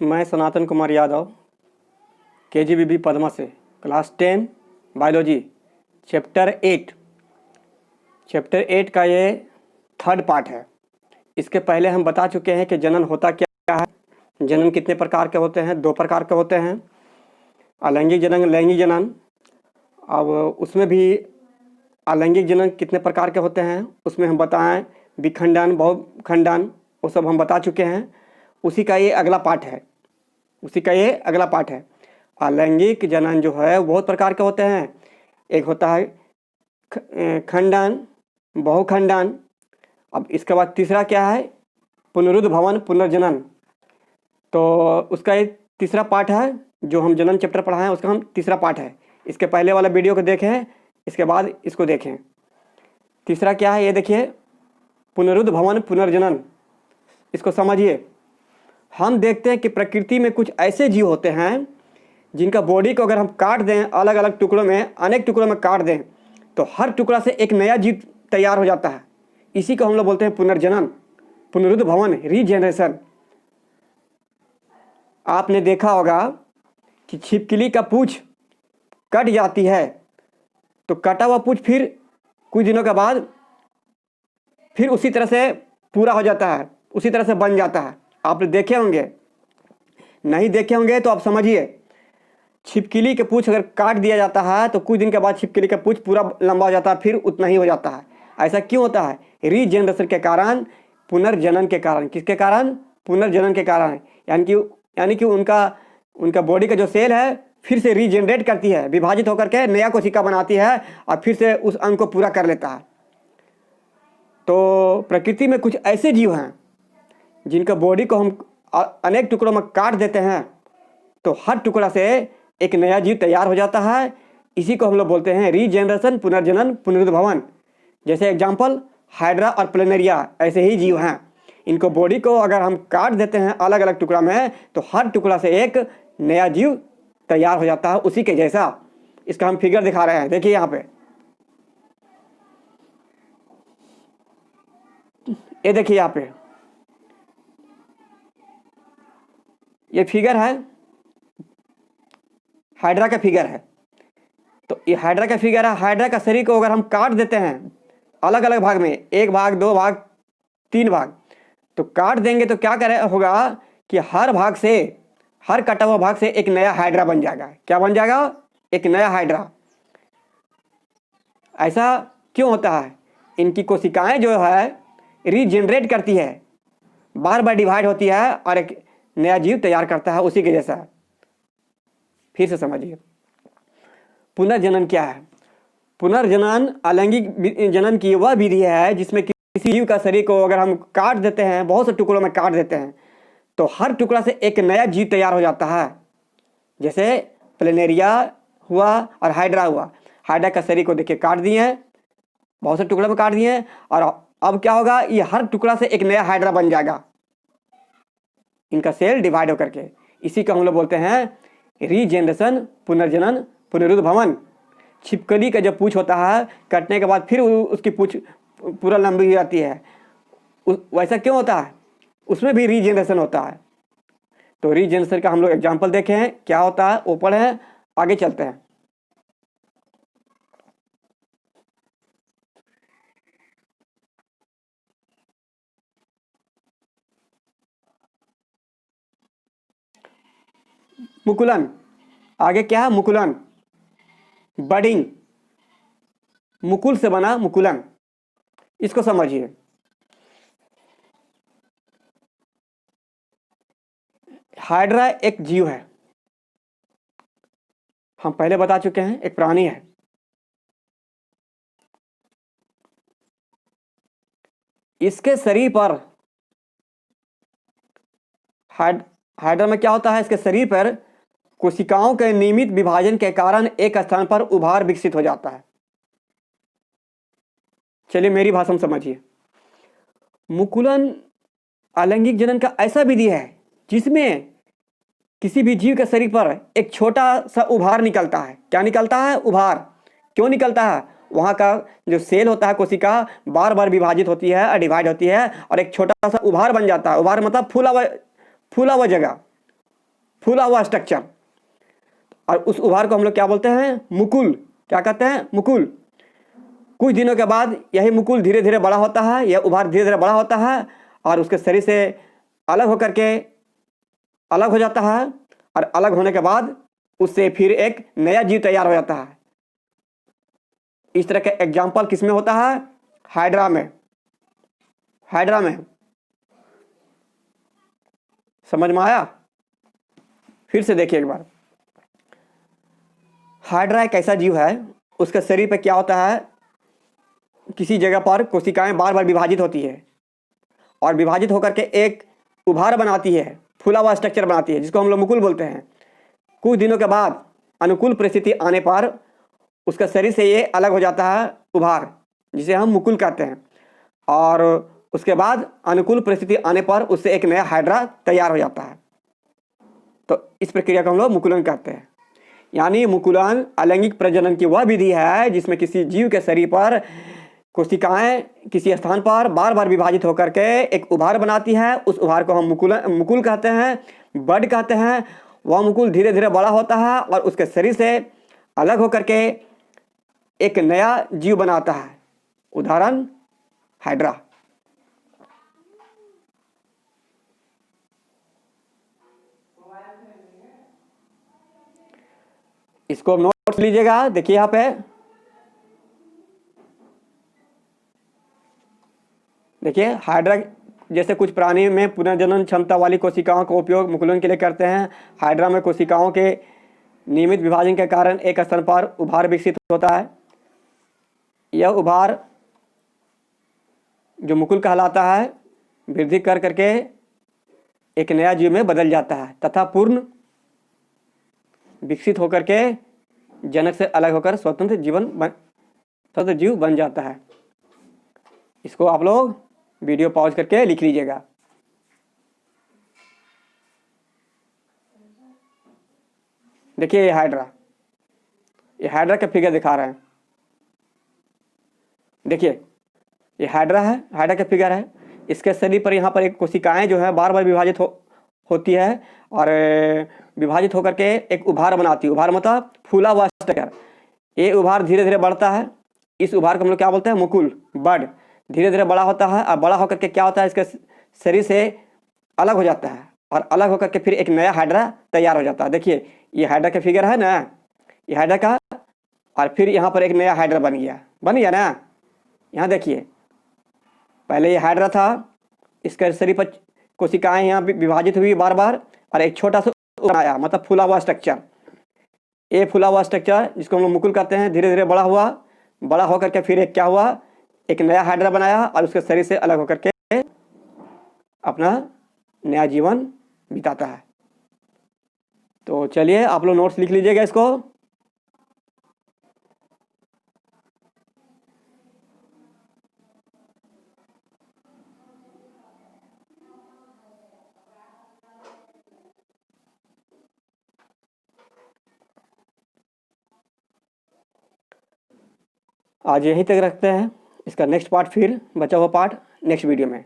मैं सनातन कुमार यादव KGBB पद्मा से class 10 biology chapter 8 का ये थर्ड पार्ट है। इसके पहले हम बता चुके हैं कि जनन होता क्या है, जनन कितने प्रकार के होते हैं। 2 प्रकार के होते हैं, अलैंगिक जनन, लैंगिक जनन। अब उसमें भी अलैंगिक जनन कितने प्रकार के होते हैं उसमें हम बताएं, विखंडन, बहुखंडन, वो सब हम बता चुके हैं। उसी का ये अगला पार्ट है। अलैंगिक जनन जो है बहुत प्रकार के होते हैं। एक होता है खंडन, बहुखंडन। अब इसके बाद तीसरा क्या है, पुनरुद्भवन, पुनर्जनन। तो उसका एक तीसरा पार्ट है, जो हम जनन चैप्टर पढ़ाए हैं उसका हम तीसरा पार्ट है। इसके पहले वाला वीडियो को देखें, इसके बाद इसको देखें। तीसरा क्या है ये देखिए, पुनरुद्भवन, पुनर्जनन। इसको समझिए। हम देखते हैं कि प्रकृति में कुछ ऐसे जीव होते हैं जिनका बॉडी को अगर हम काट दें, अलग अलग टुकड़ों में, अनेक टुकड़ों में काट दें, तो हर टुकड़ा से एक नया जीव तैयार हो जाता है। इसी को हम लोग बोलते हैं पुनर्जनन, पुनरुद्भवन, रीजेनरेशन। आपने देखा होगा कि छिपकली का पूंछ कट जाती है तो कटा हुआ पूंछ फिर कुछ दिनों के बाद फिर उसी तरह से पूरा हो जाता है, उसी तरह से बन जाता है। आपने देखे होंगे, नहीं देखे होंगे तो आप समझिए। छिपकली के पूंछ अगर काट दिया जाता है तो कुछ दिन के बाद छिपकली का पूंछ पूरा लंबा हो जाता है, फिर उतना ही हो जाता है। ऐसा क्यों होता है? रीजेनरेशन के कारण, पुनर्जनन के कारण। किसके कारण? पुनर्जनन के कारण। यानी कि उनका बॉडी का जो सेल है फिर से रीजेनरेट करती है, विभाजित होकर के नया कोशिका बनाती है और फिर से उस अंग को पूरा कर लेता है। तो प्रकृति में कुछ ऐसे जीव हैं जिनका बॉडी को हम अनेक टुकड़ों में काट देते हैं तो हर टुकड़ा से एक नया जीव तैयार हो जाता है। इसी को हम लोग बोलते हैं रीजेनरेशन, पुनर्जनन, पुनरुद्भवन। जैसे एग्जाम्पल, हाइड्रा और प्लेनेरिया ऐसे ही जीव हैं। इनको बॉडी को अगर हम काट देते हैं अलग अलग टुकड़ा में तो हर टुकड़ा से एक नया जीव तैयार हो जाता है, उसी के जैसा। इसका हम फिगर दिखा रहे हैं, देखिए यहाँ पे। ये देखिए यहाँ पे, ये फिगर है, हाइड्रा का फिगर है। तो ये हाइड्रा का फिगर है। हाइड्रा का शरीर को अगर हम काट देते हैं अलग अलग भाग में, 1 भाग, 2 भाग, 3 भाग, तो काट देंगे तो क्या करे होगा कि हर भाग से, हर कटा हुआ भाग से एक नया हाइड्रा बन जाएगा। क्या बन जाएगा? एक नया हाइड्रा। ऐसा क्यों होता है? इनकी कोशिकाएं जो है रीजनरेट करती है, बार बार डिवाइड होती है और एक नया जीव तैयार करता है, उसी के जैसा। फिर से समझिए, पुनर्जनन क्या है? पुनर्जनन अलैंगिक जनन की वह विधि है जिसमें किसी जीव का शरीर को अगर हम काट देते हैं, बहुत से टुकड़ों में काट देते हैं, तो हर टुकड़ा से एक नया जीव तैयार हो जाता है। जैसे प्लेनेरिया हुआ और हाइड्रा हुआ। हाइड्रा का शरीर को देखिए काट दिए, बहुत से टुकड़ों में काट दिए, और अब क्या होगा, ये हर टुकड़ा से एक नया हाइड्रा बन जाएगा, इनका सेल डिवाइड होकर के। इसी को हम लोग बोलते हैं रीजेनरेशन, पुनर्जनन, पुनरुद्भवन। छिपकली का जो पूंछ होता है, कटने के बाद फिर उसकी पूंछ पूरा लंबी हो जाती है। वैसा क्यों होता है? उसमें भी रीजेनरेशन होता है। तो रीजेनरेशन का हम लोग एग्जाम्पल देखे हैं, क्या होता है वो पढ़े हैं। आगे चलते हैं। मुकुलन। आगे क्या है? मुकुलन, बडिंग। मुकुल से बना मुकुलन। इसको समझिए। हाइड्रा एक जीव है, हम पहले बता चुके हैं, एक प्राणी है। इसके शरीर पर, हाइड्रा में क्या होता है, इसके शरीर पर कोशिकाओं के नियमित विभाजन के कारण एक स्थान पर उभार विकसित हो जाता है। चलिए मेरी भाषा में समझिए। मुकुलन अलैंगिक जनन का ऐसा विधि है जिसमें किसी भी जीव के शरीर पर एक छोटा सा उभार निकलता है। क्या निकलता है? उभार। क्यों निकलता है? वहाँ का जो सेल होता है, कोशिका बार बार विभाजित होती है और डिवाइड होती है और एक छोटा सा उभार बन जाता है। उभार मतलब फूला हुआ जगह, फूला हुआ स्ट्रक्चर। और उस उभार को हम लोग क्या बोलते हैं? मुकुल। क्या कहते हैं? मुकुल। कुछ दिनों के बाद यही मुकुल धीरे धीरे बड़ा होता है, यह उभार धीरे धीरे बड़ा होता है और उसके शरीर से अलग होकर के अलग हो जाता है। और अलग होने के बाद उससे फिर एक नया जीव तैयार हो जाता है। इस तरह का एग्जाम्पल किसमें होता है? हाइड्रा में। हाइड्रा में समझ में आया? फिर से देखिए एक बार। हाइड्रा एक ऐसा जीव है, उसके शरीर पे क्या होता है? किसी जगह पर कोशिकाएं बार बार विभाजित होती है और विभाजित होकर के एक उभार बनाती है, फूला हुआ स्ट्रक्चर बनाती है, जिसको हम लोग मुकुल बोलते हैं। कुछ दिनों के बाद अनुकूल परिस्थिति आने पर उसका शरीर से ये अलग हो जाता है उभार, जिसे हम मुकुल कहते हैं। और उसके बाद अनुकूल परिस्थिति आने पर उससे एक नया हाइड्रा तैयार हो जाता है। तो इस प्रक्रिया को हम लोग मुकुलन कहते हैं। यानी मुकुलन अलैंगिक प्रजनन की वह विधि है जिसमें किसी जीव के शरीर पर कोशिकाएं किसी स्थान पर बार बार विभाजित होकर के एक उभार बनाती है। उस उभार को हम मुकुल कहते हैं, बड कहते हैं। वह मुकुल धीरे धीरे बड़ा होता है और उसके शरीर से अलग होकर के एक नया जीव बनाता है। उदाहरण हाइड्रा। इसको नोट्स लीजिएगा। देखिए यहाँ पे देखिए, हाइड्रा जैसे कुछ प्राणी में पुनर्जनन क्षमता वाली कोशिकाओं का उपयोग मुकुलन के लिए करते हैं। हाइड्रा में कोशिकाओं के नियमित विभाजन के कारण एक स्थान पर उभार विकसित होता है। यह उभार जो मुकुल कहलाता है वृद्धि कर करके एक नया जीव में बदल जाता है तथा पूर्ण विकसित होकर के जनक से अलग होकर स्वतंत्र जीव बन जाता है। इसको आप लोग वीडियो पॉज करके लिख लीजिएगा। देखिए ये हाइड्रा का फिगर दिखा रहे हैं। देखिए ये हाइड्रा है, हाइड्रा का फिगर है। इसके शरीर पर यहाँ पर एक कोशिकाएं जो है बार बार विभाजित होती है और विभाजित होकर के एक उभार बनाती है। उभार मतलब फूला हुआ स्ट्रक्चर। ये उभार धीरे धीरे बढ़ता है। इस उभार को हम लोग क्या बोलते हैं? मुकुल, बड। धीरे धीरे बड़ा होता है और बड़ा होकर के क्या होता है? इसके शरीर से अलग हो जाता है और अलग होकर के फिर एक नया हाइड्रा तैयार हो जाता है। देखिए ये हाइड्रा का फिगर है ना, ये हाइड्रा का, और फिर यहाँ पर एक नया हाइड्रा बन गया ना। यहाँ देखिए पहले ये हाइड्रा था, इसके शरीर पर कोशिकाएं यहाँ विभाजित हुई बार बार और एक छोटा सा बनाया, मतलब फूला हुआ स्ट्रक्चर। ये फूला हुआ स्ट्रक्चर जिसको हम लोग मुकुल कहते हैं धीरे धीरे बड़ा होकर के फिर एक क्या हुआ? एक नया हाइड्रा बनाया और उसके शरीर से अलग होकर के अपना नया जीवन बिताता है। तो चलिए आप लोग नोट्स लिख लीजिएगा इसको। आज यहीं तक रखते हैं। इसका नेक्स्ट पार्ट फिर बचा हुआ पार्ट नेक्स्ट वीडियो में।